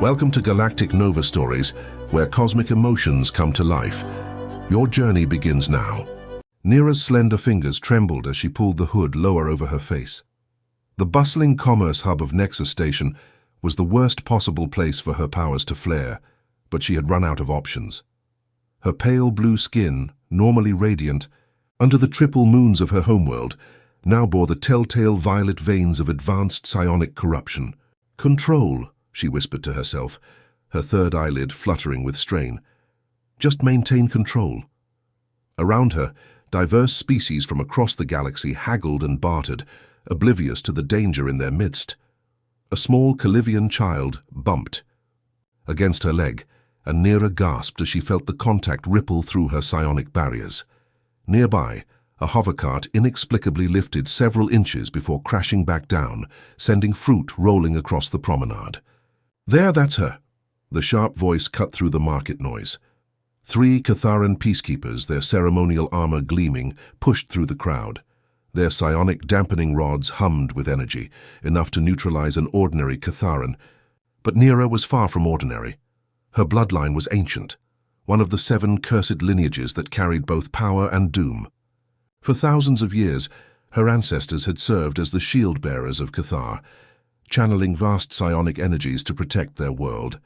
Welcome to Galactic Nova Stories, where cosmic emotions come to life. Your journey begins now. Neera's slender fingers trembled as she pulled the hood lower over her face. The bustling commerce hub of Nexus Station was the worst possible place for her powers to flare, but she had run out of options. Her pale blue skin, normally radiant, under the triple moons of her homeworld, now bore the telltale violet veins of advanced psionic corruption. "Control," she whispered to herself, her third eyelid fluttering with strain. "Just maintain control." Around her, diverse species from across the galaxy haggled and bartered, oblivious to the danger in their midst. A small Calivian child bumped against her leg, and Neera gasped as she felt the contact ripple through her psionic barriers. Nearby, a hovercart inexplicably lifted several inches before crashing back down, sending fruit rolling across the promenade. "There, that's her!" The sharp voice cut through the market noise. 3 Catharan peacekeepers, their ceremonial armor gleaming, pushed through the crowd. Their psionic dampening rods hummed with energy, enough to neutralize an ordinary Catharan. But Neera was far from ordinary. Her bloodline was ancient, one of the 7 cursed lineages that carried both power and doom. For thousands of years, her ancestors had served as the shield-bearers of Cathar, channeling vast psionic energies to protect their world.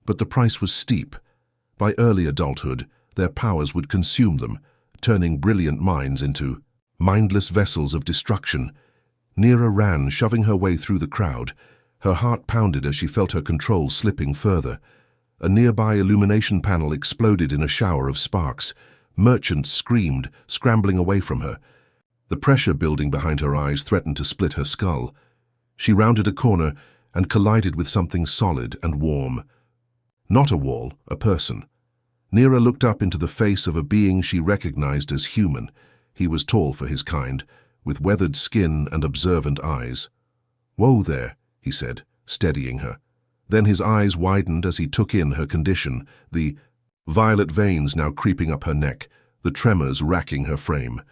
But the price was steep. By early adulthood, their powers would consume them, turning brilliant minds into mindless vessels of destruction. Neera ran, shoving her way through the crowd. Her heart pounded as she felt her control slipping further. A nearby illumination panel exploded in a shower of sparks. Merchants screamed, scrambling away from her. The pressure building behind her eyes threatened to split her skull. She rounded a corner and collided with something solid and warm. Not a wall, a person. Neera looked up into the face of a being she recognized as human. He was tall for his kind, with weathered skin and observant eyes. "Whoa there," he said, steadying her. Then his eyes widened as he took in her condition, the violet veins now creeping up her neck, the tremors racking her frame.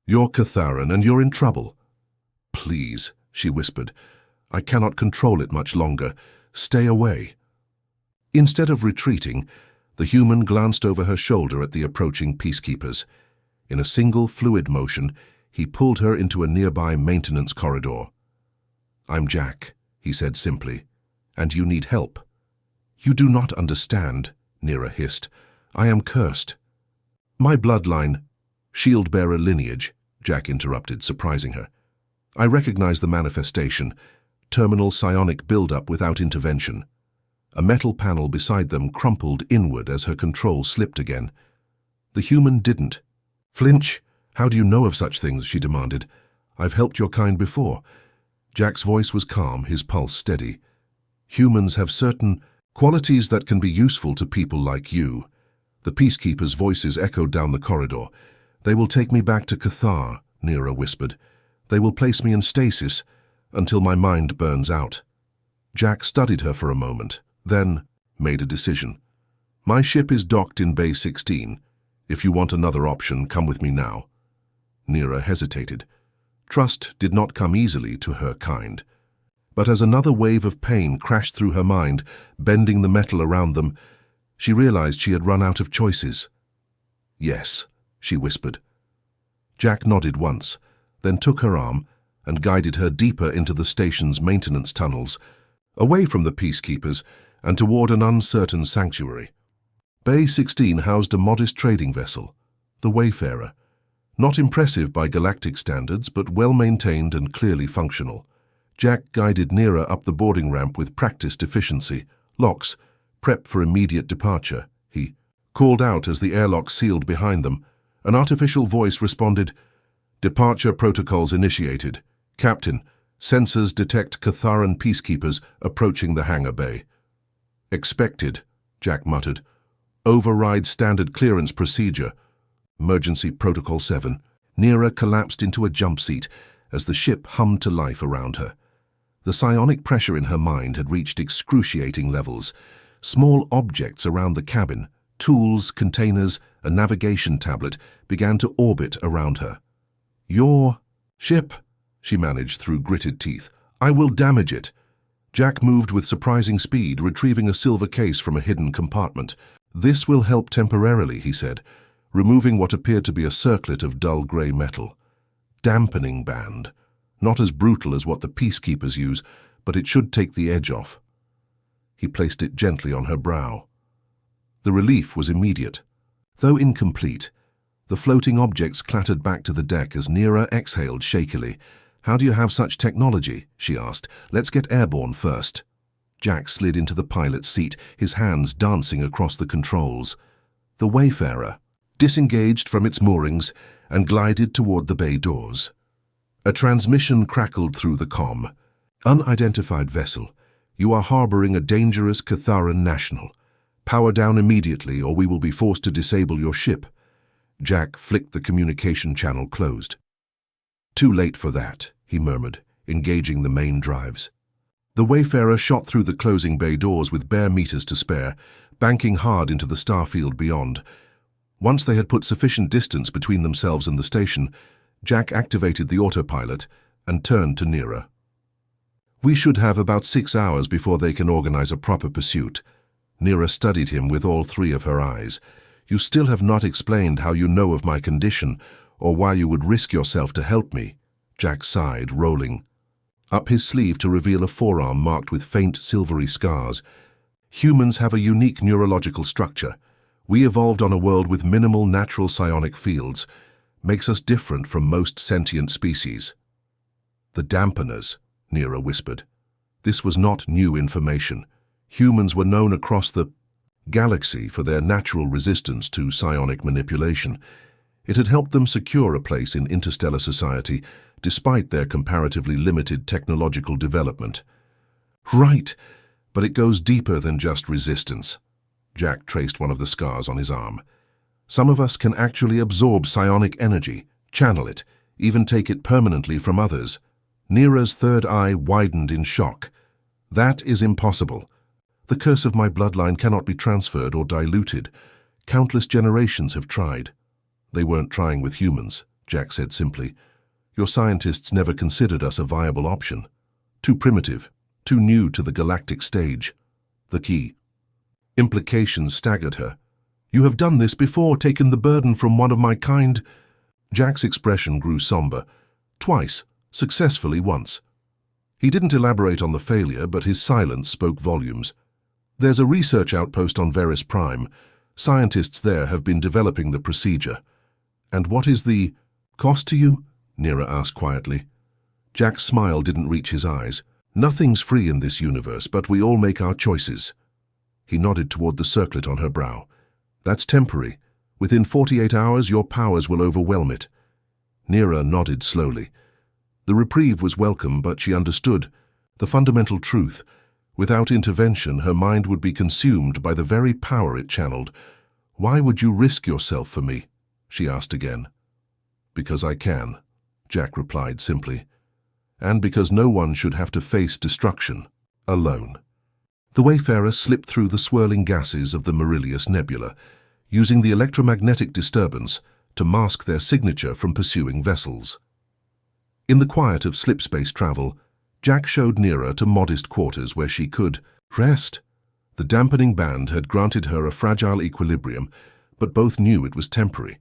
"You're Catharan and you're in trouble." "Please," she whispered. "I cannot control it much longer. Stay away." Instead of retreating, the human glanced over her shoulder at the approaching peacekeepers. In a single fluid motion, he pulled her into a nearby maintenance corridor. "I'm Jack," he said simply, "and you need help." "You do not understand," Neera hissed. "I am cursed." "My bloodline, shield-bearer lineage," Jack interrupted, surprising her. "I recognize the manifestation, terminal psionic buildup without intervention." A metal panel beside them crumpled inward as her control slipped again. The human didn't. "Flinch, how do you know of such things?" she demanded. "I've helped your kind before." Jack's voice was calm, his pulse steady. "Humans have certain qualities that can be useful to people like you." The peacekeepers' voices echoed down the corridor. "They will take me back to Cathar," Neera whispered. "They will place me in stasis until my mind burns out." Jack studied her for a moment, then made a decision. "My ship is docked in Bay 16. If you want another option, come with me now." Neera hesitated. Trust did not come easily to her kind. But as another wave of pain crashed through her mind, bending the metal around them, she realized she had run out of choices. "Yes," she whispered. Jack nodded once, then took her arm and guided her deeper into the station's maintenance tunnels, away from the peacekeepers and toward an uncertain sanctuary. Bay 16 housed a modest trading vessel, the Wayfarer. Not impressive by galactic standards, but well-maintained and clearly functional. Jack guided Neera up the boarding ramp with practiced efficiency. "Locks, prep for immediate departure," he called out as the airlock sealed behind them. An artificial voice responded, "Departure protocols initiated. Captain, sensors detect Catharan peacekeepers approaching the hangar bay." "Expected," Jack muttered. "Override standard clearance procedure. Emergency Protocol 7. Neera collapsed into a jump seat as the ship hummed to life around her. The psionic pressure in her mind had reached excruciating levels. Small objects around the cabin, tools, containers, a navigation tablet, began to orbit around her. "Your ship," she managed through gritted teeth. "I will damage it." Jack moved with surprising speed, retrieving a silver case from a hidden compartment. "This will help temporarily," he said, removing what appeared to be a circlet of dull grey metal. "Dampening band. Not as brutal as what the peacekeepers use, but it should take the edge off." He placed it gently on her brow. The relief was immediate. Though incomplete, the floating objects clattered back to the deck as Nira exhaled shakily. "How do you have such technology?" she asked. "Let's get airborne first." Jack slid into the pilot's seat, his hands dancing across the controls. The Wayfarer disengaged from its moorings and glided toward the bay doors. A transmission crackled through the comm. "Unidentified vessel. You are harboring a dangerous Catharan national. Power down immediately or we will be forced to disable your ship." Jack flicked the communication channel closed. "Too late for that," he murmured, engaging the main drives. The Wayfarer shot through the closing bay doors with bare meters to spare, banking hard into the starfield beyond. Once they had put sufficient distance between themselves and the station, Jack activated the autopilot and turned to Nira. "We should have about 6 hours before they can organize a proper pursuit." Nira studied him with all three of her eyes. "You still have not explained how you know of my condition, or why you would risk yourself to help me." Jack sighed, rolling up his sleeve to reveal a forearm marked with faint silvery scars. "Humans have a unique neurological structure. We evolved on a world with minimal natural psionic fields. Makes us different from most sentient species." "The dampeners," Nira whispered. This was not new information. Humans were known across the galaxy for their natural resistance to psionic manipulation. It had helped them secure a place in interstellar society, despite their comparatively limited technological development. "Right, but it goes deeper than just resistance." Jack traced one of the scars on his arm. "Some of us can actually absorb psionic energy, channel it, even take it permanently from others." Nira's third eye widened in shock. "That is impossible. The curse of my bloodline cannot be transferred or diluted. Countless generations have tried." "They weren't trying with humans," Jack said simply. "Your scientists never considered us a viable option. Too primitive, too new to the galactic stage." The key. Implications staggered her. "You have done this before, taken the burden from one of my kind." Jack's expression grew somber. "Twice, successfully once." He didn't elaborate on the failure, but his silence spoke volumes. "There's a research outpost on Veris Prime. Scientists there have been developing the procedure." "And what is the cost to you?" Nira asked quietly. Jack's smile didn't reach his eyes. "Nothing's free in this universe, but we all make our choices." He nodded toward the circlet on her brow. "That's temporary. Within 48 hours, your powers will overwhelm it." Nira nodded slowly. The reprieve was welcome, but she understood the fundamental truth. Without intervention, her mind would be consumed by the very power it channeled. "Why would you risk yourself for me?" she asked again. "Because I can," Jack replied simply. "And because no one should have to face destruction alone." The Wayfarer slipped through the swirling gases of the Marilius Nebula, using the electromagnetic disturbance to mask their signature from pursuing vessels. In the quiet of slipspace travel, Jack showed Nira to modest quarters where she could rest. The dampening band had granted her a fragile equilibrium, but both knew it was temporary.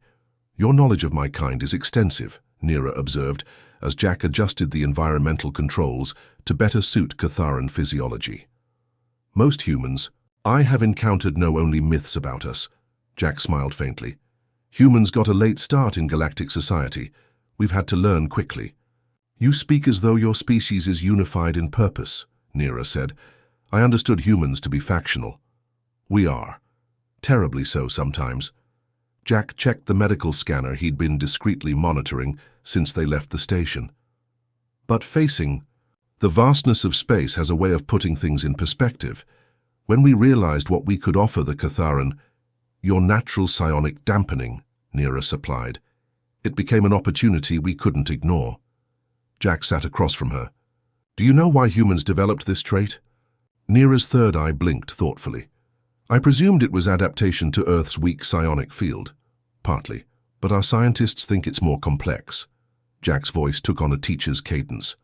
"Your knowledge of my kind is extensive," Nira observed, as Jack adjusted the environmental controls to better suit Catharan physiology. "Most humans, I have encountered know only myths about us." Jack smiled faintly. "Humans got a late start in galactic society. We've had to learn quickly." "You speak as though your species is unified in purpose," Nira said. "I understood humans to be factional." "We are. Terribly so sometimes." Jack checked the medical scanner he'd been discreetly monitoring since they left the station. "But facing the vastness of space has a way of putting things in perspective. When we realized what we could offer the Catharan, your natural psionic dampening," Nira supplied, "it became an opportunity we couldn't ignore." Jack sat across from her. "Do you know why humans developed this trait?" Nira's third eye blinked thoughtfully. "I presumed it was adaptation to Earth's weak psionic field. Partly, but our scientists think it's more complex." Jack's voice took on a teacher's cadence.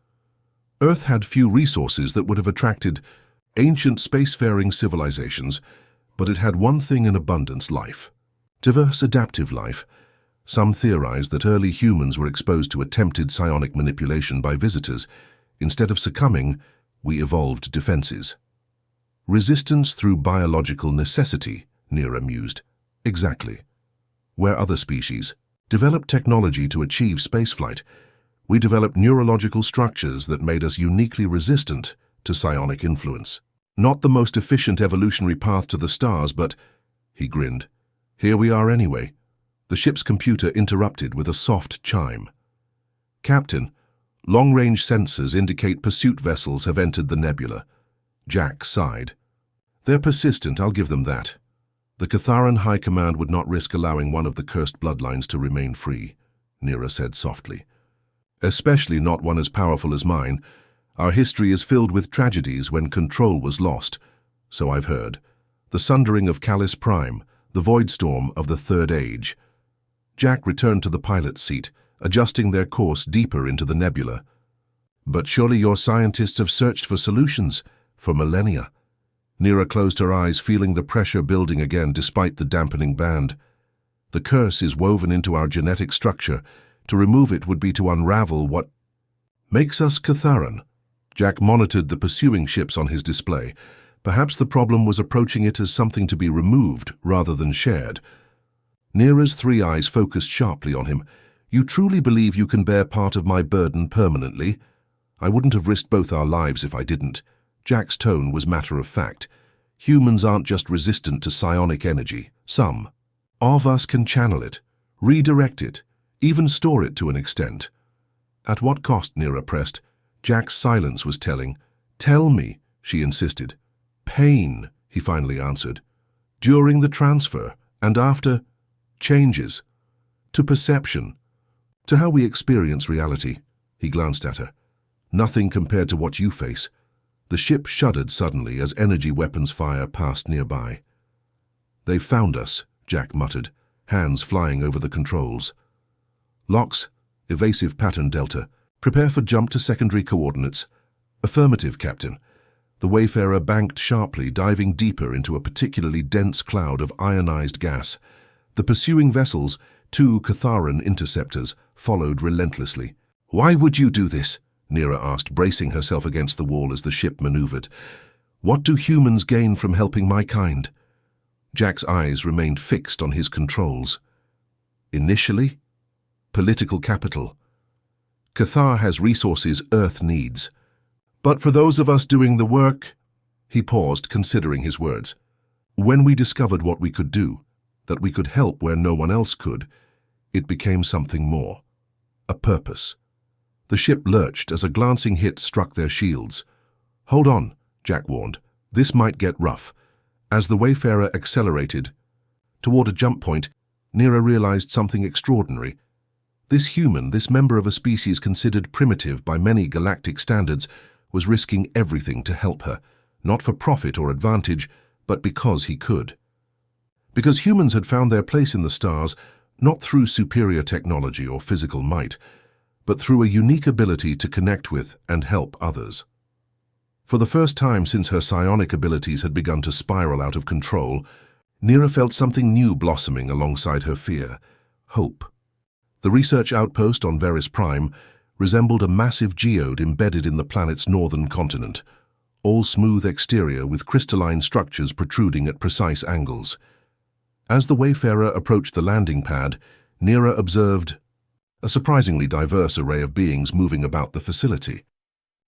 Earth had few resources that would have attracted ancient spacefaring civilizations, but it had one thing in abundance: life. Diverse, adaptive life. Some theorize that early humans were exposed to attempted psionic manipulation by visitors. Instead of succumbing, we evolved defenses. Resistance through biological necessity, Neera mused. Exactly. Where other species developed technology to achieve spaceflight, we developed neurological structures that made us uniquely resistant to psionic influence. Not the most efficient evolutionary path to the stars, but, he grinned, here we are anyway. The ship's computer interrupted with a soft chime. Captain, long-range sensors indicate pursuit vessels have entered the nebula. Jack sighed. They're persistent, I'll give them that. The Catharan High Command would not risk allowing one of the cursed bloodlines to remain free, Neera said softly. Especially not one as powerful as mine. Our history is filled with tragedies when control was lost, so I've heard. The sundering of Callus Prime, the void storm of the Third Age. Jack returned to the pilot's seat, adjusting their course deeper into the nebula. But surely your scientists have searched for solutions, for millennia. Neera closed her eyes, feeling the pressure building again despite the dampening band. The curse is woven into our genetic structure. To remove it would be to unravel what makes us Catharan. Jack monitored the pursuing ships on his display. Perhaps the problem was approaching it as something to be removed rather than shared. Neera's three eyes focused sharply on him. You truly believe you can bear part of my burden permanently? I wouldn't have risked both our lives if I didn't. Jack's tone was matter of fact. Humans aren't just resistant to psionic energy. Some of us can channel it, redirect it, even store it to an extent. At what cost, Neera pressed. Jack's silence was telling. Tell me, she insisted. Pain, he finally answered. During the transfer, and after, changes. To perception, to how we experience reality. He glanced at her. Nothing compared to what you face. The ship shuddered suddenly as energy weapons fire passed nearby. They've found us, Jack muttered, hands flying over the controls. Locks, evasive pattern delta. Prepare for jump to secondary coordinates. Affirmative, Captain. The Wayfarer banked sharply, diving deeper into a particularly dense cloud of ionized gas. The pursuing vessels, two Catharan interceptors, followed relentlessly. Why would you do this? Neera asked, bracing herself against the wall as the ship maneuvered. What do humans gain from helping my kind? Jack's eyes remained fixed on his controls. Initially, political capital. Cathar has resources Earth needs. But for those of us doing the work, he paused, considering his words. When we discovered what we could do, that we could help where no one else could, it became something more. A purpose. The ship lurched as a glancing hit struck their shields. Hold on, Jack warned. This might get rough. As the Wayfarer accelerated toward a jump point, Neera realized something extraordinary. This human, this member of a species considered primitive by many galactic standards, was risking everything to help her, not for profit or advantage, but because he could. Because humans had found their place in the stars, not through superior technology or physical might, but through a unique ability to connect with and help others. For the first time since her psionic abilities had begun to spiral out of control, Neera felt something new blossoming alongside her fear: hope. The research outpost on Veris Prime resembled a massive geode embedded in the planet's northern continent, all smooth exterior with crystalline structures protruding at precise angles. As the Wayfarer approached the landing pad, Neera observed a surprisingly diverse array of beings moving about the facility.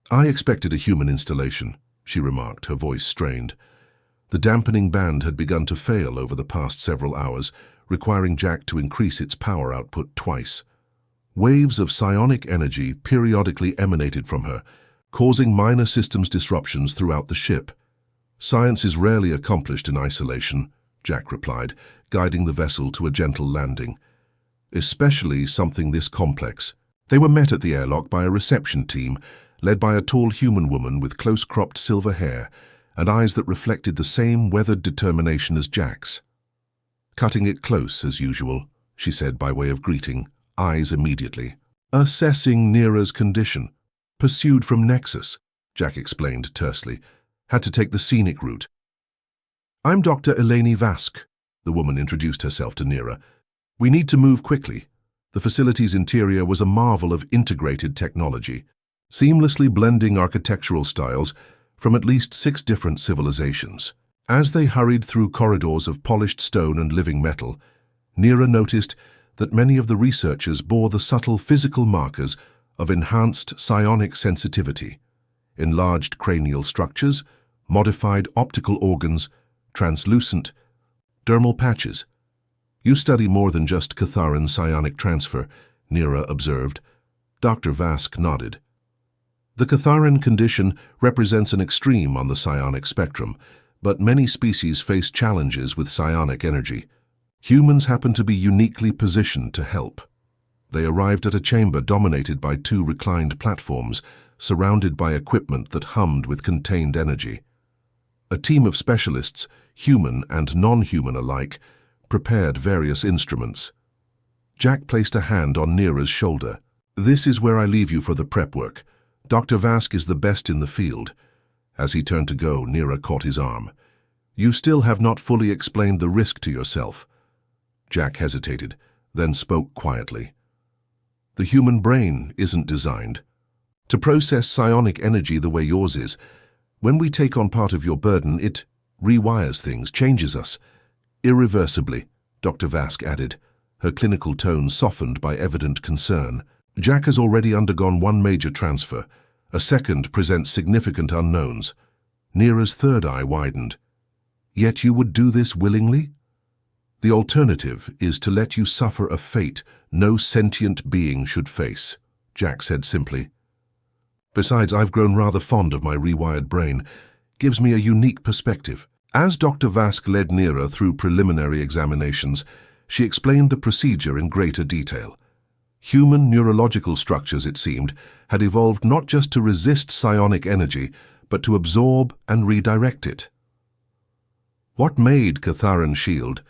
I expected a human installation, she remarked, her voice strained. The dampening band had begun to fail over the past several hours, requiring Jack to increase its power output twice. Waves of psionic energy periodically emanated from her, causing minor systems disruptions throughout the ship. Science is rarely accomplished in isolation, Jack replied, guiding the vessel to a gentle landing. Especially something this complex. They were met at the airlock by a reception team, led by a tall human woman with close-cropped silver hair and eyes that reflected the same weathered determination as Jack's. Cutting it close, as usual, she said by way of greeting, eyes immediately. Assessing Neera's condition. Pursued from Nexus, Jack explained tersely. Had to take the scenic route. I'm Dr. Eleni Vask, the woman introduced herself to Nira. We need to move quickly. The facility's interior was a marvel of integrated technology, seamlessly blending architectural styles from at least 6 different civilizations. As they hurried through corridors of polished stone and living metal, Nira noticed that many of the researchers bore the subtle physical markers of enhanced psionic sensitivity, enlarged cranial structures, modified optical organs, translucent dermal patches. You study more than just Catharan psionic transfer, Nira observed. Dr. Vask nodded. The Catharan condition represents an extreme on the psionic spectrum, but many species face challenges with psionic energy. Humans happen to be uniquely positioned to help. They arrived at a chamber dominated by 2 reclined platforms, surrounded by equipment that hummed with contained energy. A team of specialists, human and non-human alike, prepared various instruments. Jack placed a hand on Nira's shoulder. This is where I leave you for the prep work. Dr. Vask is the best in the field. As he turned to go, Nira caught his arm. You still have not fully explained the risk to yourself. Jack hesitated, then spoke quietly. The human brain isn't designed to process psionic energy the way yours is. When we take on part of your burden, it rewires things, changes us. Irreversibly, Dr. Vask added, her clinical tone softened by evident concern. Jack has already undergone 1 major transfer. A second presents significant unknowns. Nira's third eye widened. Yet you would do this willingly? The alternative is to let you suffer a fate no sentient being should face, Jack said simply. Besides, I've grown rather fond of my rewired brain. Gives me a unique perspective. As Dr. Vask led Nira through preliminary examinations, she explained the procedure in greater detail. Human neurological structures, it seemed, had evolved not just to resist psionic energy, but to absorb and redirect it. What made Catharan's shield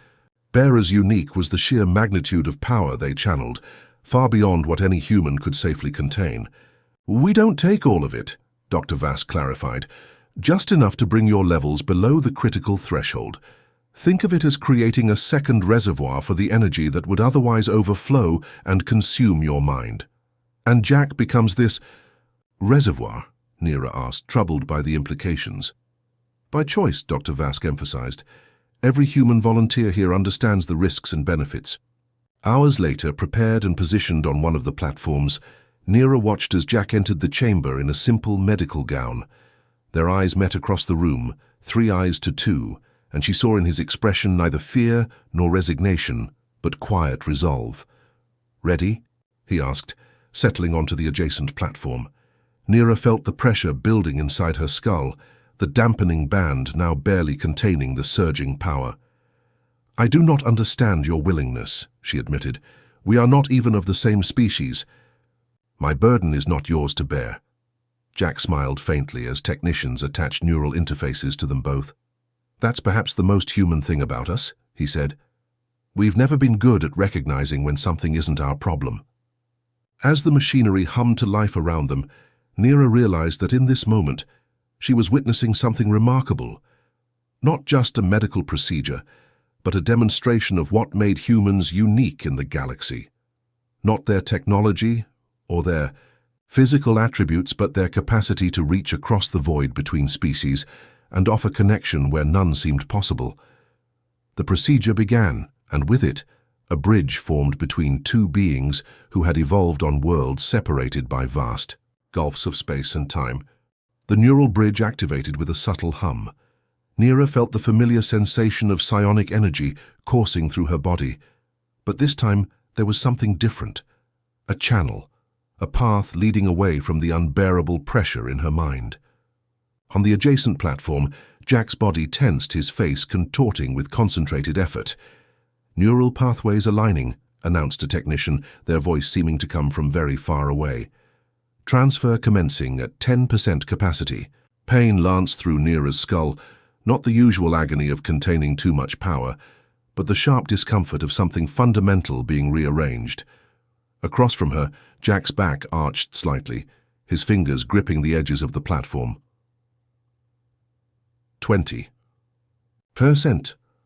bearers unique was the sheer magnitude of power they channeled, far beyond what any human could safely contain. We don't take all of it, Dr. Vask clarified, just enough to bring your levels below the critical threshold. Think of it as creating a second reservoir for the energy that would otherwise overflow and consume your mind. And Jack becomes this reservoir, Nira asked, troubled by the implications. By choice, Dr. Vask emphasized. Every human volunteer here understands the risks and benefits. Hours later, prepared and positioned on one of the platforms, Nira watched as Jack entered the chamber in a simple medical gown. Their eyes met across the room, 3 eyes to 2, and she saw in his expression neither fear nor resignation, but quiet resolve. Ready? He asked, settling onto the adjacent platform. Nira felt the pressure building inside her skull, the dampening band now barely containing the surging power. I do not understand your willingness, she admitted. We are not even of the same species. My burden is not yours to bear. Jack smiled faintly as technicians attached neural interfaces to them both. That's perhaps the most human thing about us, he said. We've never been good at recognizing when something isn't our problem. As the machinery hummed to life around them, Nira realized that in this moment, she was witnessing something remarkable. Not just a medical procedure, but a demonstration of what made humans unique in the galaxy. Not their technology or their physical attributes, but their capacity to reach across the void between species and offer connection where none seemed possible. The procedure began, and with it, a bridge formed between 2 beings who had evolved on worlds separated by vast gulfs of space and time. The neural bridge activated with a subtle hum. Nira felt the familiar sensation of psionic energy coursing through her body, but this time there was something different. A channel, a path leading away from the unbearable pressure in her mind. On the adjacent platform, Jack's body tensed, his face contorting with concentrated effort. Neural pathways aligning, announced a technician, their voice seeming to come from very far away. Transfer commencing at 10% capacity. Pain lanced through Nira's skull, not the usual agony of containing too much power, but the sharp discomfort of something fundamental being rearranged. Across from her, Jack's back arched slightly, his fingers gripping the edges of the platform. 20%,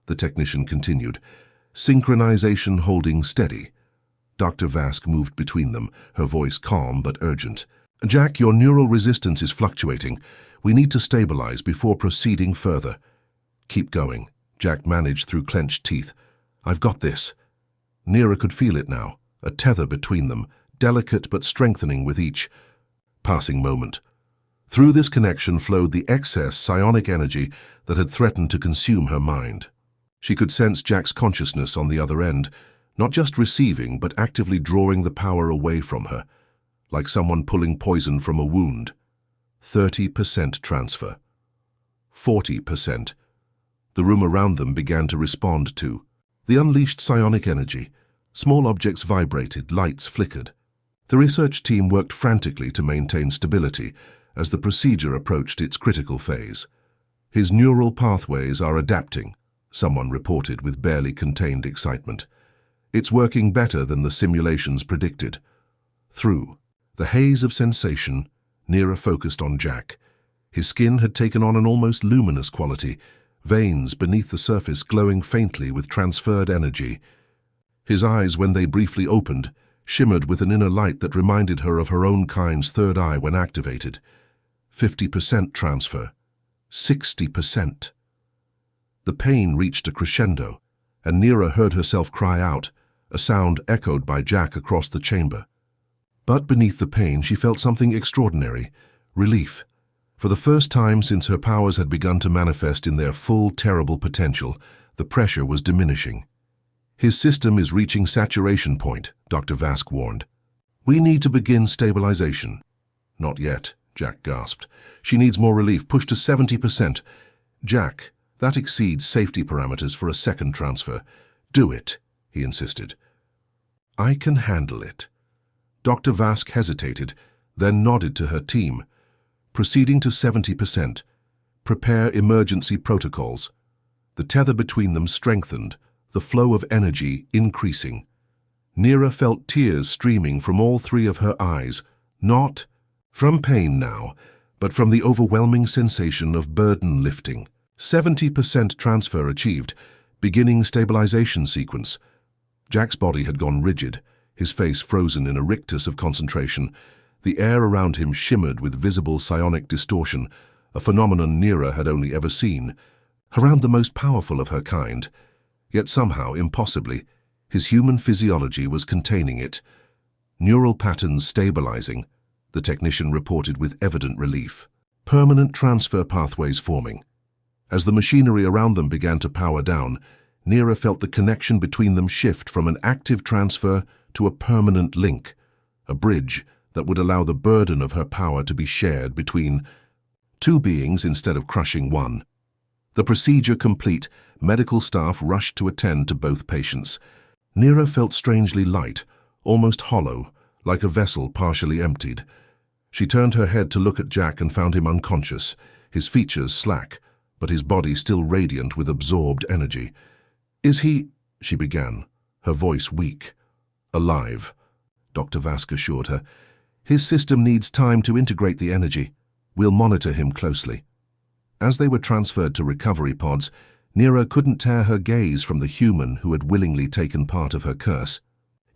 the technician continued, synchronization holding steady. Dr. Vask moved between them, her voice calm but urgent. Jack, your neural resistance is fluctuating. We need to stabilize before proceeding further. Keep going, Jack managed through clenched teeth. I've got this. Neera could feel it now, a tether between them, delicate but strengthening with each passing moment. Through this connection flowed the excess psionic energy that had threatened to consume her mind. She could sense Jack's consciousness on the other end, not just receiving but actively drawing the power away from her, like someone pulling poison from a wound. 30% transfer. 40%. The room around them began to respond to the unleashed psionic energy. Small objects vibrated, lights flickered. The research team worked frantically to maintain stability as the procedure approached its critical phase. His neural pathways are adapting, someone reported with barely contained excitement. It's working better than the simulations predicted. Through the haze of sensation, Neera focused on Jack. His skin had taken on an almost luminous quality, veins beneath the surface glowing faintly with transferred energy. His eyes, when they briefly opened, shimmered with an inner light that reminded her of her own kind's third eye when activated. 50% transfer. 60%. The pain reached a crescendo, and Neera heard herself cry out, a sound echoed by Jack across the chamber. But beneath the pain she felt something extraordinary, relief. For the first time since her powers had begun to manifest in their full, terrible potential, the pressure was diminishing. His system is reaching saturation point, Dr. Vask warned. We need to begin stabilization. Not yet, Jack gasped. She needs more relief, push to 70%. Jack, that exceeds safety parameters for a second transfer. Do it, he insisted. I can handle it. Dr. Vask hesitated, then nodded to her team. Proceeding to 70%. Prepare emergency protocols. The tether between them strengthened, the flow of energy increasing. Neera felt tears streaming from all three of her eyes, not from pain now, but from the overwhelming sensation of burden lifting. 70% transfer achieved, beginning stabilization sequence. Jack's body had gone rigid, his face frozen in a rictus of concentration. The air around him shimmered with visible psionic distortion, a phenomenon Neera had only ever seen. Around the most powerful of her kind. Yet somehow, impossibly, his human physiology was containing it. Neural patterns stabilizing, the technician reported with evident relief. Permanent transfer pathways forming. As the machinery around them began to power down, Neera felt the connection between them shift from an active transfer to a permanent link, a bridge that would allow the burden of her power to be shared between two beings instead of crushing one. The procedure complete, medical staff rushed to attend to both patients. Neera felt strangely light, almost hollow, like a vessel partially emptied. She turned her head to look at Jack and found him unconscious, his features slack, but his body still radiant with absorbed energy. Is he, she began, her voice weak. Alive, Dr. Vask assured her. His system needs time to integrate the energy. We'll monitor him closely. As they were transferred to recovery pods, Neera couldn't tear her gaze from the human who had willingly taken part of her curse.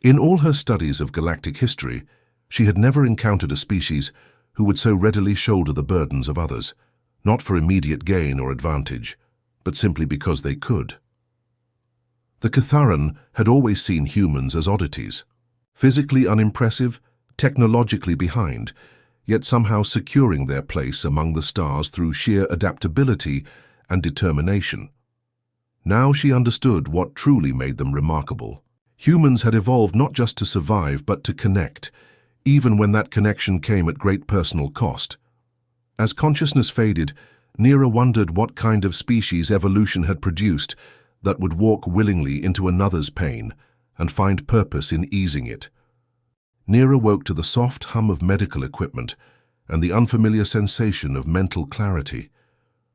In all her studies of galactic history, she had never encountered a species who would so readily shoulder the burdens of others, not for immediate gain or advantage, but simply because they could. The Catharan had always seen humans as oddities, physically unimpressive, technologically behind, yet somehow securing their place among the stars through sheer adaptability and determination. Now she understood what truly made them remarkable. Humans had evolved not just to survive but to connect, even when that connection came at great personal cost. As consciousness faded, Neera wondered what kind of species evolution had produced that would walk willingly into another's pain and find purpose in easing it. Neera woke to the soft hum of medical equipment and the unfamiliar sensation of mental clarity.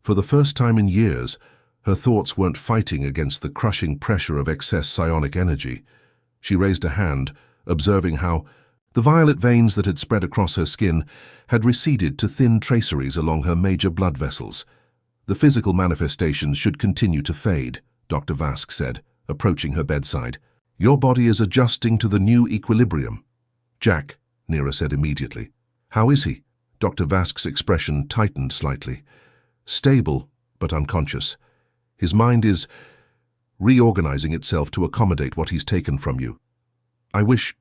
For the first time in years, her thoughts weren't fighting against the crushing pressure of excess psionic energy. She raised a hand, observing how The violet veins that had spread across her skin had receded to thin traceries along her major blood vessels. The physical manifestations should continue to fade, Dr. Vask said, approaching her bedside. Your body is adjusting to the new equilibrium. Jack, Nira said immediately. How is he? Dr. Vask's expression tightened slightly. Stable, but unconscious. His mind is reorganizing itself to accommodate what he's taken from you. I wish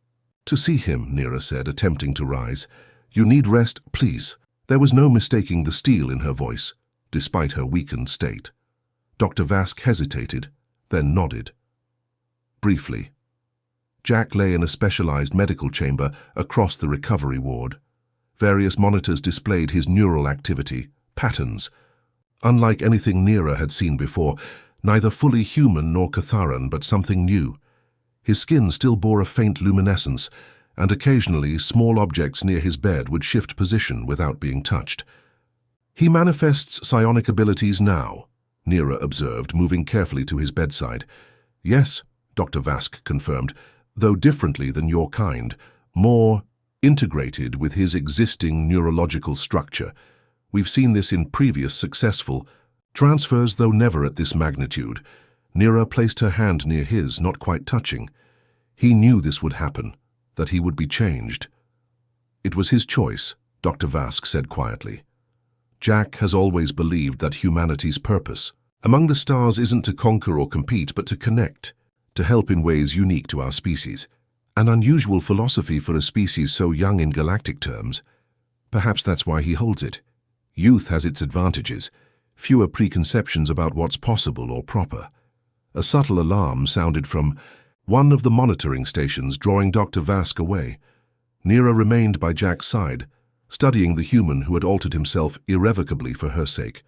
to see him, Nira said, attempting to rise. You need rest, please. There was no mistaking the steel in her voice, despite her weakened state. Dr. Vask hesitated, then nodded. Briefly. Jack lay in a specialized medical chamber across the recovery ward. Various monitors displayed his neural activity, patterns. Unlike anything Nira had seen before, neither fully human nor Catharan, but something new. His skin still bore a faint luminescence, and occasionally small objects near his bed would shift position without being touched. He manifests psionic abilities now, Nira observed, moving carefully to his bedside. Yes, Dr. Vask confirmed, though differently than your kind, more integrated with his existing neurological structure. We've seen this in previous successful transfers, though never at this magnitude. Nira placed her hand near his, not quite touching. He knew this would happen, that he would be changed. It was his choice, Dr. Vask said quietly. Jack has always believed that humanity's purpose among the stars isn't to conquer or compete, but to connect, to help in ways unique to our species. An unusual philosophy for a species so young in galactic terms. Perhaps that's why he holds it. Youth has its advantages, fewer preconceptions about what's possible or proper. A subtle alarm sounded from one of the monitoring stations, drawing Dr. Vask away. Nira remained by Jack's side, studying the human who had altered himself irrevocably for her sake.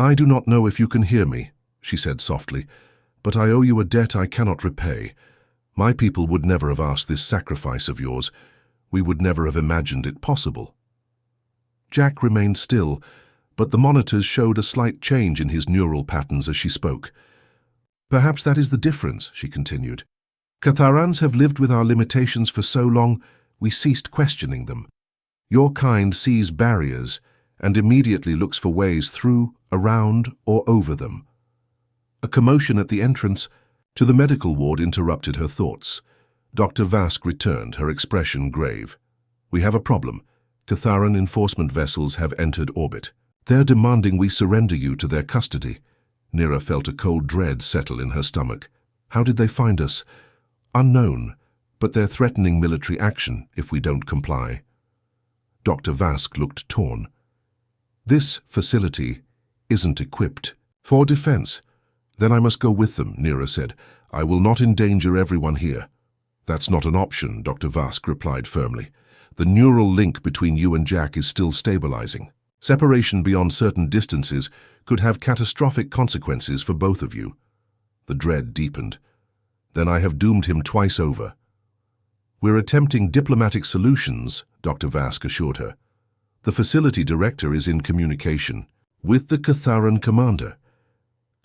I do not know if you can hear me, she said softly, but I owe you a debt I cannot repay. My people would never have asked this sacrifice of yours. We would never have imagined it possible. Jack remained still, but the monitors showed a slight change in his neural patterns as she spoke. Perhaps that is the difference, she continued. Catharans have lived with our limitations for so long, we ceased questioning them. Your kind sees barriers and immediately looks for ways through, around, or over them. A commotion at the entrance to the medical ward interrupted her thoughts. Dr. Vask returned, her expression grave. We have a problem. Catharan enforcement vessels have entered orbit. They're demanding we surrender you to their custody. Nira felt a cold dread settle in her stomach. How did they find us? Unknown, but they're threatening military action if we don't comply. Dr. Vask looked torn. This facility isn't equipped for defense. Then I must go with them, Nira said. I will not endanger everyone here. That's not an option, Dr. Vask replied firmly. The neural link between you and Jack is still stabilizing. Separation beyond certain distances could have catastrophic consequences for both of you. The dread deepened. Then I have doomed him twice over. We're attempting diplomatic solutions, Dr. Vask assured her. The facility director is in communication with the Catharan commander.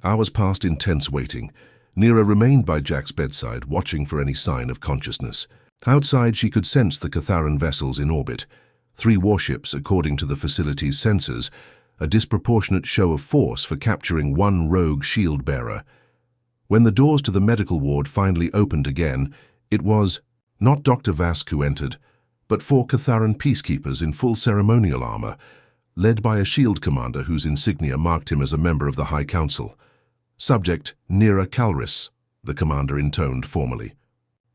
Hours passed in tense waiting. Nira remained by Jack's bedside, watching for any sign of consciousness. Outside, she could sense the Catharan vessels in orbit. 3 warships, according to the facility's sensors, a disproportionate show of force for capturing one rogue shield-bearer. When the doors to the medical ward finally opened again, it was not Dr. Vask who entered, but 4 Catharan peacekeepers in full ceremonial armor, led by a shield commander whose insignia marked him as a member of the High Council. Subject, Nira Calris, the commander intoned formally.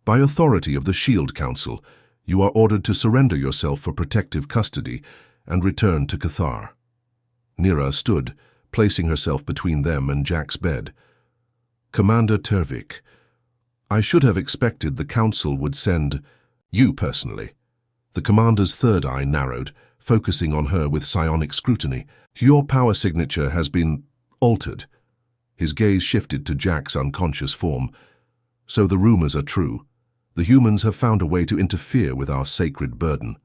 By authority of the Shield Council, you are ordered to surrender yourself for protective custody and return to Cathar. Nira stood, placing herself between them and Jack's bed. Commander Tervik, I should have expected the Council would send you personally. The commander's third eye narrowed, focusing on her with psionic scrutiny. Your power signature has been altered. His gaze shifted to Jack's unconscious form. So the rumors are true. The humans have found a way to interfere with our sacred burden.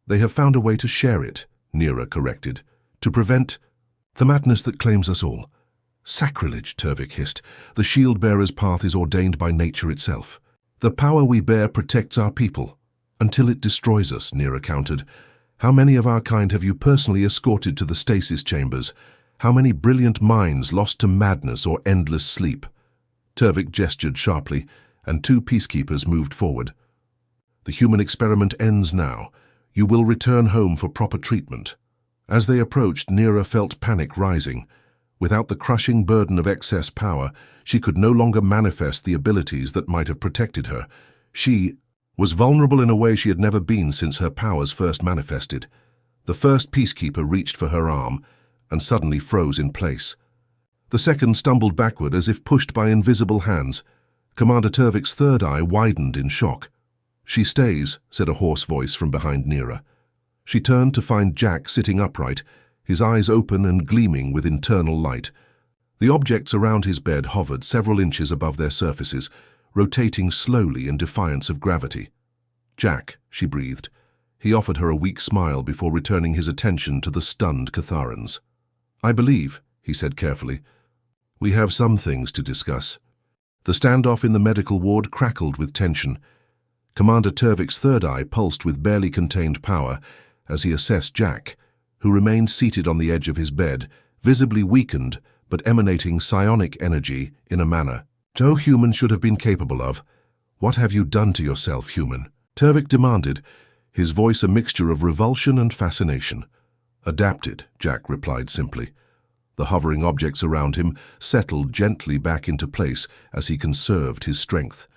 They have found a way to share it, Nira corrected, to prevent the madness that claims us all. Sacrilege, Tervik hissed. The shield-bearer's path is ordained by nature itself. The power we bear protects our people, Until it destroys us, Nira countered. How many of our kind have you personally escorted to the stasis chambers? How many brilliant minds lost to madness or endless sleep? Turvik gestured sharply, and 2 peacekeepers moved forward. The human experiment ends now. You will return home for proper treatment. As they approached, Nira felt panic rising. Without the crushing burden of excess power, she could no longer manifest the abilities that might have protected her. She was vulnerable in a way she had never been since her powers first manifested. The first peacekeeper reached for her arm and suddenly froze in place. The second stumbled backward as if pushed by invisible hands. Commander Turvik's third eye widened in shock. "She stays," said a hoarse voice from behind Nira. She turned to find Jack sitting upright, his eyes open and gleaming with internal light. The objects around his bed hovered several inches above their surfaces, rotating slowly in defiance of gravity. "Jack," she breathed. He offered her a weak smile before returning his attention to the stunned Catharans. "I believe," he said carefully, "we have some things to discuss." The standoff in the medical ward crackled with tension. Commander Turvik's third eye pulsed with barely contained power as he assessed Jack, who remained seated on the edge of his bed, visibly weakened but emanating psionic energy in a manner no human should have been capable of. "What have you done to yourself, human?" Turvik demanded, his voice a mixture of revulsion and fascination. "Adapted," Jack replied simply. The hovering objects around him settled gently back into place as he conserved his strength.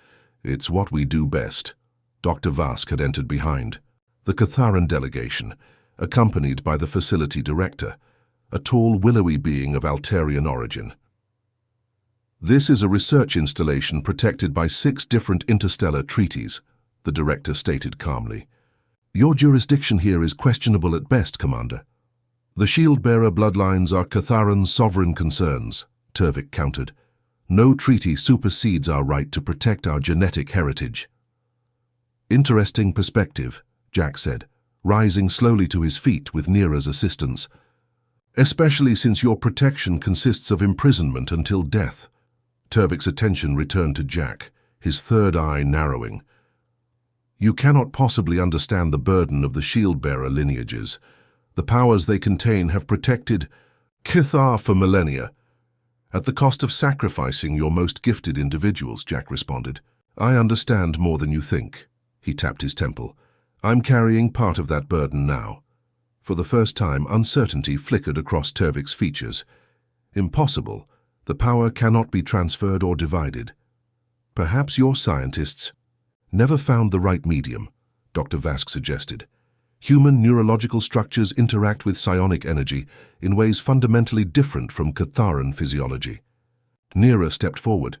"It's what we do best." Dr. Vask had entered behind. The Catharan delegation, accompanied by the facility director, a tall, willowy being of Altarian origin. "This is a research installation protected by 6 different interstellar treaties," the director stated calmly. "Your jurisdiction here is questionable at best, Commander." "The shield-bearer bloodlines are Catharan's sovereign concerns," Turvik countered. "No treaty supersedes our right to protect our genetic heritage." "Interesting perspective," Jack said, rising slowly to his feet with Nira's assistance. "Especially since your protection consists of imprisonment until death." Turvik's attention returned to Jack, his third eye narrowing. "You cannot possibly understand the burden of the shield-bearer lineages. The powers they contain have protected Cathar for millennia, at the cost of sacrificing your most gifted individuals," Jack responded. "I understand more than you think." He tapped his temple. "I'm carrying part of that burden now." For the first time, uncertainty flickered across Turvik's features. "Impossible. The power cannot be transferred or divided." "Perhaps your scientists never found the right medium," Dr. Vask suggested. "Human neurological structures interact with psionic energy in ways fundamentally different from Catharan physiology." Nira stepped forward.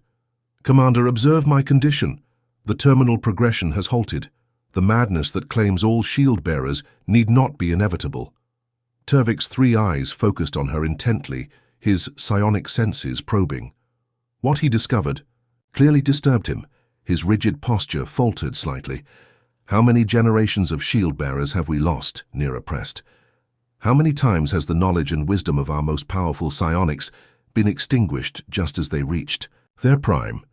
"Commander, observe my condition. The terminal progression has halted. The madness that claims all shield-bearers need not be inevitable." Turvik's 3 eyes focused on her intently, his psionic senses probing. What he discovered clearly disturbed him. His rigid posture faltered slightly. "How many generations of shield-bearers have we lost?" Nira pressed. "How many times has the knowledge and wisdom of our most powerful psionics been extinguished just as they reached their prime?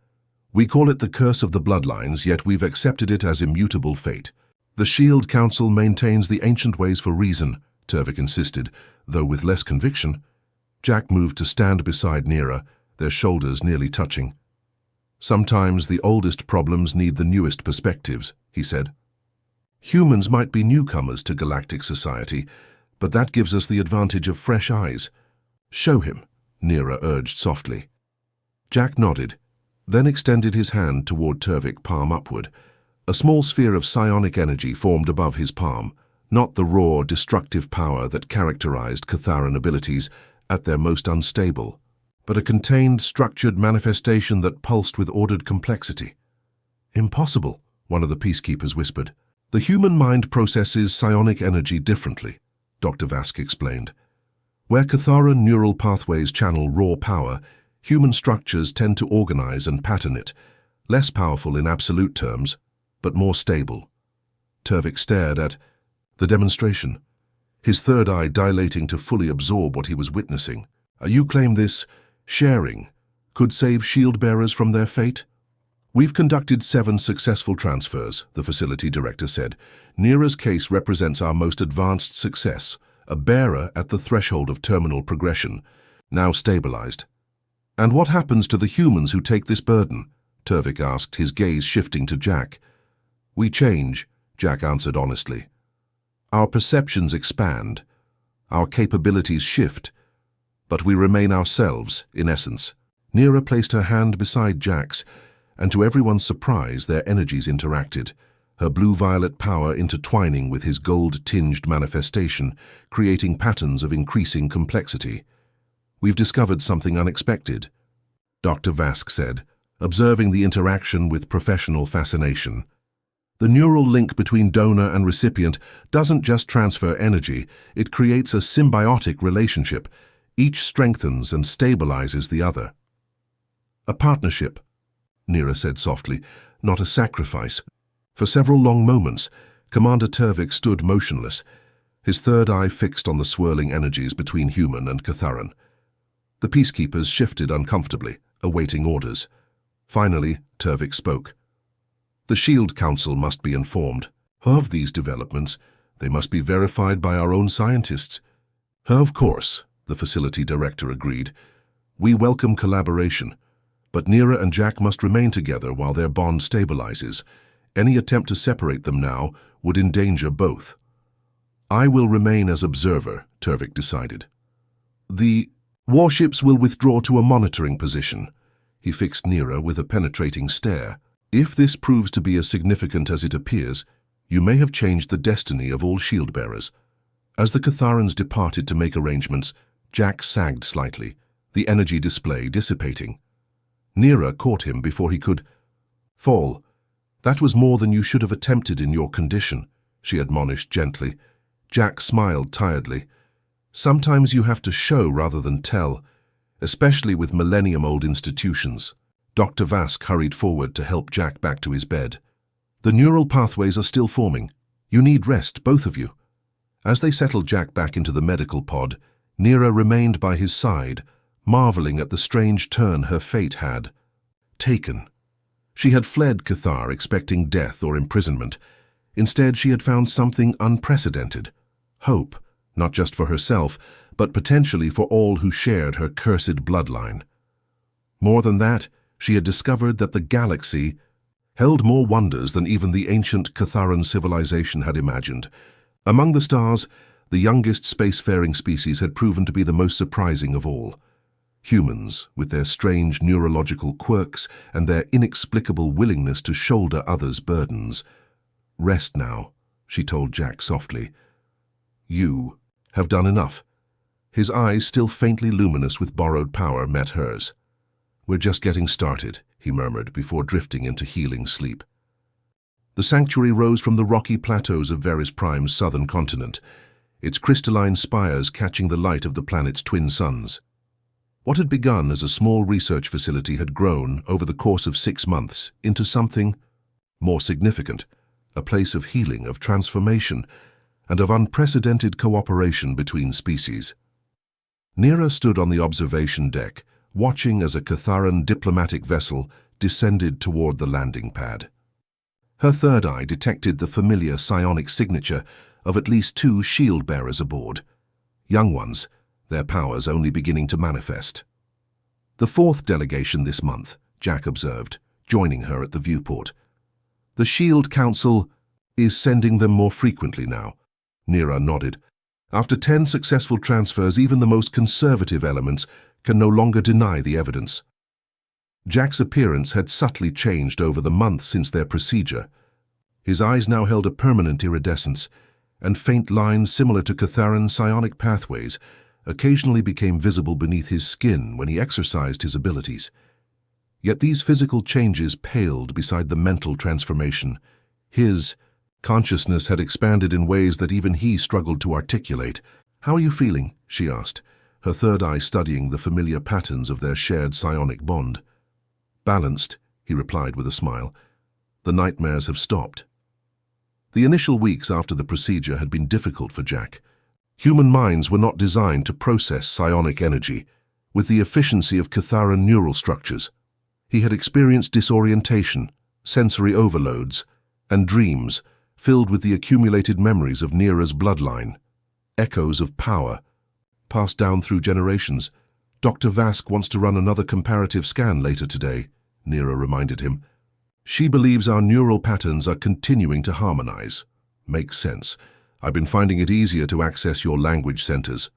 We call it the curse of the bloodlines, yet we've accepted it as immutable fate." "The Shield Council maintains the ancient ways for reason," Turvik insisted, though with less conviction. Jack moved to stand beside Nira, their shoulders nearly touching. "Sometimes the oldest problems need the newest perspectives," he said. "Humans might be newcomers to galactic society, but that gives us the advantage of fresh eyes." "Show him," Nira urged softly. Jack nodded, then extended his hand toward Turvik, palm upward. A small sphere of psionic energy formed above his palm, not the raw, destructive power that characterized Catharan abilities at their most unstable, but a contained, structured manifestation that pulsed with ordered complexity. "Impossible," one of the peacekeepers whispered. "The human mind processes psionic energy differently," Dr. Vask explained. "Where Catharan neural pathways channel raw power, human structures tend to organize and pattern it, less powerful in absolute terms, but more stable." Turvik stared at the demonstration, his third eye dilating to fully absorb what he was witnessing. "You claim this sharing could save shield-bearers from their fate?" We've conducted 7 successful transfers, the facility director said. Nira's case represents our most advanced success, a bearer at the threshold of terminal progression, now stabilized. And what happens to the humans who take this burden? Turvik asked, his gaze shifting to Jack. We change, Jack answered honestly. Our perceptions expand, our capabilities shift, but we remain ourselves, in essence. Nira placed her hand beside Jack's, and to everyone's surprise, their energies interacted, her blue-violet power intertwining with his gold-tinged manifestation, creating patterns of increasing complexity. We've discovered something unexpected, Dr. Vask said, observing the interaction with professional fascination. The neural link between donor and recipient doesn't just transfer energy, it creates a symbiotic relationship. Each strengthens and stabilizes the other. A partnership, Nira said softly, not a sacrifice. For several long moments, Commander Turvik stood motionless, his third eye fixed on the swirling energies between human and Catharan. The peacekeepers shifted uncomfortably, awaiting orders. Finally, Turvik spoke. The Shield Council must be informed. Of these developments, they must be verified by our own scientists. Of course, the facility director agreed. We welcome collaboration. But Nira and Jack must remain together while their bond stabilizes. Any attempt to separate them now would endanger both. I will remain as observer, Turvik decided. The warships will withdraw to a monitoring position. He fixed Nira with a penetrating stare. If this proves to be as significant as it appears, you may have changed the destiny of all shield-bearers. As the Catharans departed to make arrangements, Jack sagged slightly, the energy display dissipating. Nira caught him before he could fall. That was more than you should have attempted in your condition, she admonished gently. Jack smiled tiredly. Sometimes you have to show rather than tell, especially with millennium-old institutions. Dr. Vask hurried forward to help Jack back to his bed. The neural pathways are still forming. You need rest, both of you. As they settled Jack back into the medical pod, Nira remained by his side, marveling at the strange turn her fate had taken. She had fled Cathar expecting death or imprisonment. Instead, she had found something unprecedented. Hope, not just for herself, but potentially for all who shared her cursed bloodline. More than that, she had discovered that the galaxy held more wonders than even the ancient Catharan civilization had imagined. Among the stars, the youngest spacefaring species had proven to be the most surprising of all. Humans, with their strange neurological quirks and their inexplicable willingness to shoulder others' burdens. Rest now, she told Jack softly. You have done enough. His eyes, still faintly luminous with borrowed power, met hers. We're just getting started, he murmured before drifting into healing sleep. The sanctuary rose from the rocky plateaus of Veris Prime's southern continent, its crystalline spires catching the light of the planet's twin suns. What had begun as a small research facility had grown over the course of 6 months into something more significant, a place of healing, of transformation, and of unprecedented cooperation between species. Nira stood on the observation deck, watching as a Catharan diplomatic vessel descended toward the landing pad. Her third eye detected the familiar psionic signature of at least 2 shield-bearers aboard. Young ones, their powers only beginning to manifest. The 4th delegation this month, Jack observed, joining her at the viewport. The Shield Council is sending them more frequently now. Nira nodded. After 10 successful transfers, even the most conservative elements can no longer deny the evidence. Jack's appearance had subtly changed over the month since their procedure. His eyes now held a permanent iridescence, and faint lines similar to Catharan psionic pathways occasionally became visible beneath his skin when he exercised his abilities. Yet these physical changes paled beside the mental transformation. His consciousness had expanded in ways that even he struggled to articulate. "How are you feeling?" she asked, her third eye studying the familiar patterns of their shared psionic bond. "Balanced," he replied with a smile. "The nightmares have stopped." The initial weeks after the procedure had been difficult for Jack. Human minds were not designed to process psionic energy with the efficiency of Catharan neural structures. He had experienced disorientation, sensory overloads, and dreams filled with the accumulated memories of Nira's bloodline, echoes of power, passed down through generations. Dr. Vask wants to run another comparative scan later today, Nira reminded him. She believes our neural patterns are continuing to harmonize. Makes sense. I've been finding it easier to access your language centers.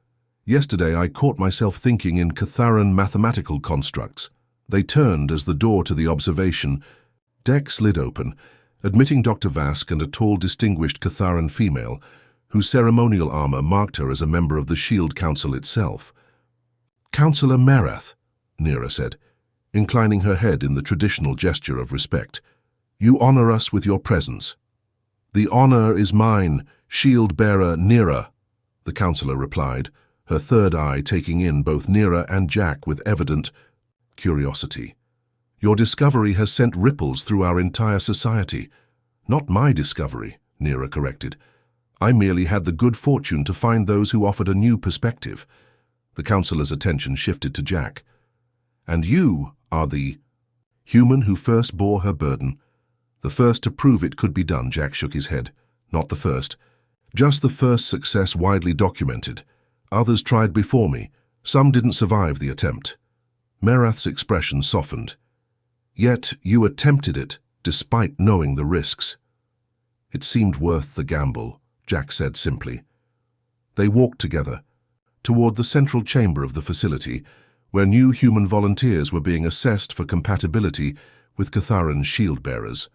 Yesterday I caught myself thinking in Catharan mathematical constructs. They turned as the door to the observation deck slid open, admitting Dr. Vask and a tall, distinguished Catharan female, whose ceremonial armor marked her as a member of the Shield Council itself. Councillor Merath, Nira said, inclining her head in the traditional gesture of respect. You honor us with your presence. The honor is mine, shield-bearer Nira, the councillor replied, her third eye taking in both Nira and Jack with evident curiosity. Your discovery has sent ripples through our entire society. Not my discovery, Nira corrected. I merely had the good fortune to find those who offered a new perspective. The councillor's attention shifted to Jack. And you are the human who first bore her burden. The first to prove it could be done, Jack shook his head. Not the first. Just the first success widely documented. Others tried before me. Some didn't survive the attempt. Merath's expression softened. Yet you attempted it, despite knowing the risks. It seemed worth the gamble, Jack said simply. They walked together, toward the central chamber of the facility, where new human volunteers were being assessed for compatibility with Catharan shield-bearers.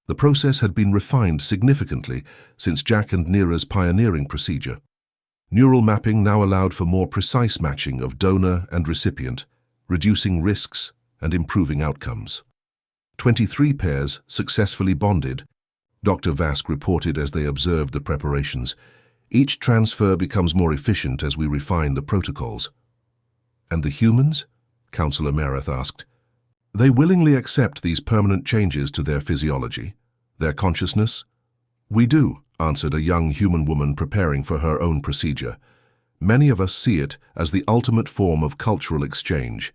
The process had been refined significantly since Jack and Nira's pioneering procedure. Neural mapping now allowed for more precise matching of donor and recipient, reducing risks and improving outcomes. 23 pairs successfully bonded, Dr. Vask reported as they observed the preparations. Each transfer becomes more efficient as we refine the protocols. And the humans? Councillor Merath asked. They willingly accept these permanent changes to their physiology, their consciousness? We do, answered a young human woman preparing for her own procedure. Many of us see it as the ultimate form of cultural exchange.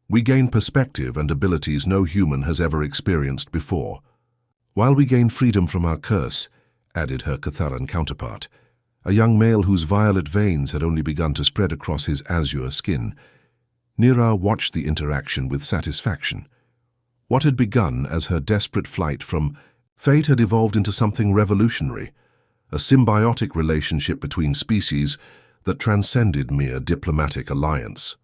We gain perspective and abilities no human has ever experienced before. While we gain freedom from our curse, added her Catharan counterpart, a young male whose violet veins had only begun to spread across his azure skin. Nira watched the interaction with satisfaction. What had begun as her desperate flight from fate had evolved into something revolutionary, a symbiotic relationship between species that transcended mere diplomatic alliance.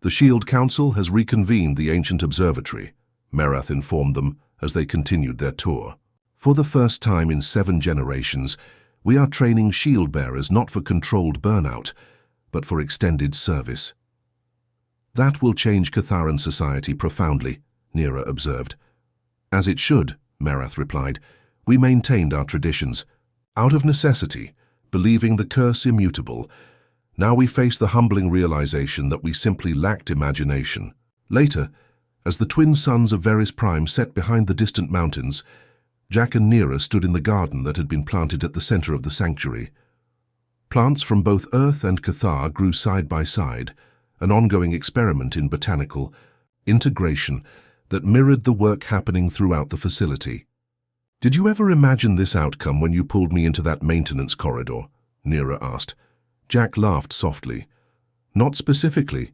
The Shield Council has reconvened the ancient observatory, Merath informed them as they continued their tour. For the first time in 7 generations, we are training shield-bearers not for controlled burnout, but for extended service. That will change Catharan society profoundly, Nira observed. As it should, Merath replied. We maintained our traditions, out of necessity, believing the curse immutable. Now we face the humbling realization that we simply lacked imagination. Later, as the twin suns of Veris Prime set behind the distant mountains, Jack and Nira stood in the garden that had been planted at the center of the sanctuary. Plants from both Earth and Cathar grew side by side, an ongoing experiment in botanical integration that mirrored the work happening throughout the facility. Did you ever imagine this outcome when you pulled me into that maintenance corridor? Nira asked. Jack laughed softly. Not specifically,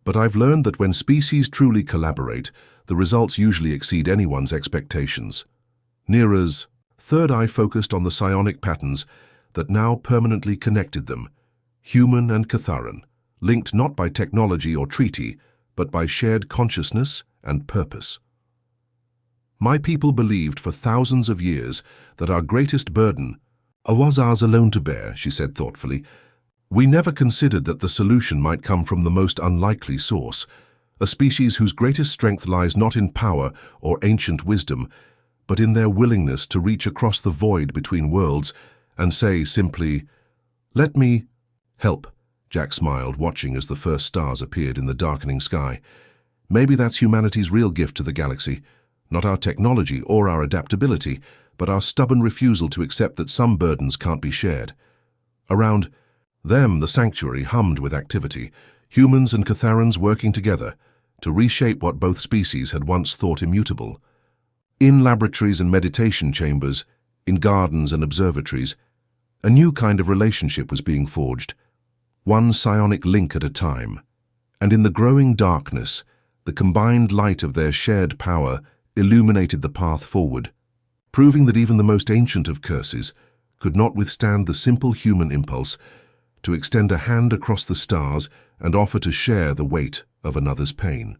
but I've learned that when species truly collaborate, the results usually exceed anyone's expectations. Nira's third eye focused on the psionic patterns that now permanently connected them, human and Catharan, linked not by technology or treaty, but by shared consciousness and purpose. My people believed for thousands of years that our greatest burden was ours alone to bear, she said thoughtfully. We never considered that the solution might come from the most unlikely source, a species whose greatest strength lies not in power or ancient wisdom, but in their willingness to reach across the void between worlds and say simply, "Let me help." Jack smiled, watching as the first stars appeared in the darkening sky. Maybe that's humanity's real gift to the galaxy, not our technology or our adaptability, but our stubborn refusal to accept that some burdens can't be shared. Around them, the sanctuary hummed with activity, humans and Catharans working together, to reshape what both species had once thought immutable. In laboratories and meditation chambers, in gardens and observatories, a new kind of relationship was being forged, one psionic link at a time. And in the growing darkness, the combined light of their shared power illuminated the path forward, proving that even the most ancient of curses could not withstand the simple human impulse to extend a hand across the stars and offer to share the weight of another's pain.